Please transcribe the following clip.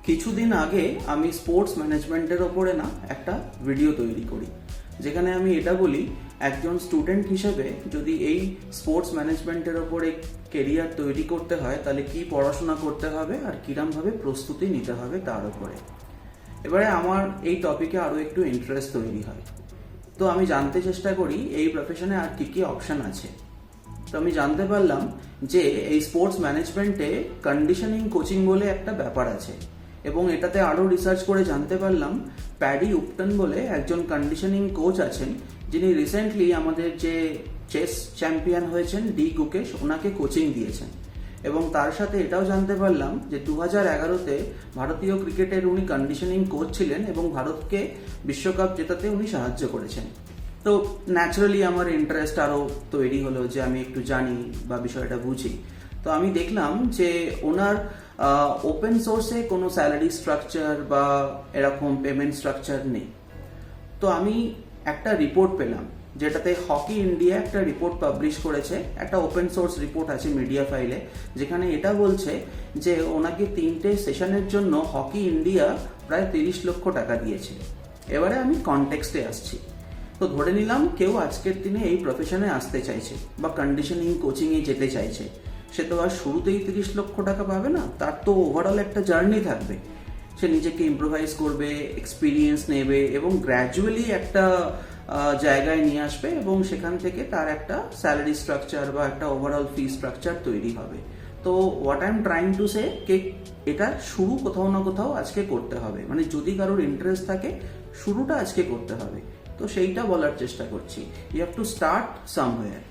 কিছুদিন আগে আমি স্পোর্টস ম্যানেজমেন্টের ওপরে একটা ভিডিও তৈরি করি, যেখানে আমি এটা বলি একজন স্টুডেন্ট হিসেবে যদি এই স্পোর্টস ম্যানেজমেন্টের ওপরে কেরিয়ার তৈরি করতে হয় তাহলে কি পড়াশোনা করতে হবে আর কিরমভাবে প্রস্তুতি নিতে হবে তার উপরে। এবারে আমার এই টপিকে আরও একটু ইন্টারেস্ট তৈরি হয়, তো আমি জানতে চেষ্টা করি এই প্রফেশনে আর কি কি অপশন আছে। তো আমি জানতে পারলাম যে এই স্পোর্টস ম্যানেজমেন্টে কন্ডিশনিং কোচিং বলে একটা ব্যাপার আছে, এবং এটাতে আরও রিসার্চ করে জানতে পারলাম প্যাডি উপটন বলে একজন কন্ডিশনিং কোচ আছেন, যিনি রিসেন্টলি আমাদের যে চেস চ্যাম্পিয়ন হয়েছেন ডি গুকেশ, ওনাকে কোচিং দিয়েছেন। এবং তার সাথে এটাও জানতে পারলাম যে 2011-তে ভারতীয় ক্রিকেটের উনি কন্ডিশনিং কোচ ছিলেন এবং ভারতকে বিশ্বকাপ জেতাতে উনি সাহায্য করেছেন। তো ন্যাচারালি আমার ইন্টারেস্ট আরও তৈরি হলো যে আমি একটু জানি বা বিষয়টা বুঝি। তো আমি দেখলাম যে ওনার ওপেন সোর্সে কোনো স্যালারি স্ট্রাকচার বা এরকম পেমেন্ট স্ট্রাকচার নেই। তো আমি একটা রিপোর্ট পেলাম যেটাতে হকি ইন্ডিয়া একটা রিপোর্ট পাবলিশ করেছে, একটা ওপেন সোর্স রিপোর্ট আছে মিডিয়া ফাইলে, যেখানে এটা বলছে যে ওনাকে 3টে সেশনের জন্য হকি ইন্ডিয়া প্রায় 30 লক্ষ টাকা দিয়েছে। এবারে আমি কনটেক্সটে আসছি। তো ধরে নিলাম কেউ আজকের দিনে এই প্রফেশনে আসতে চাইছে বা কন্ডিশনিং কোচিংয়ে যেতে চাইছে, সে তো আর শুরুতেই 30 লক্ষ টাকা পাবে না, তার তো ওভারঅল একটা জার্নি থাকবে। সে নিজেকে ইম্প্রোভাইজ করবে, এক্সপিরিয়েন্স নেবে এবং গ্র্যাজুয়ালি একটা জায়গায় নিয়ে আসবে, এবং সেখান থেকে তার একটা স্যালারি স্ট্রাকচার বা একটা ওভারঅল ফি স্ট্রাকচার তৈরি হবে। তো what I am trying to say কে এটা শুরু কোথাও না কোথাও আজকে করতে হবে, মানে যদি কারোর ইন্টারেস্ট থাকে শুরুটা আজকে করতে হবে। তো সেইটা বলার চেষ্টা করছি, you have to start somewhere.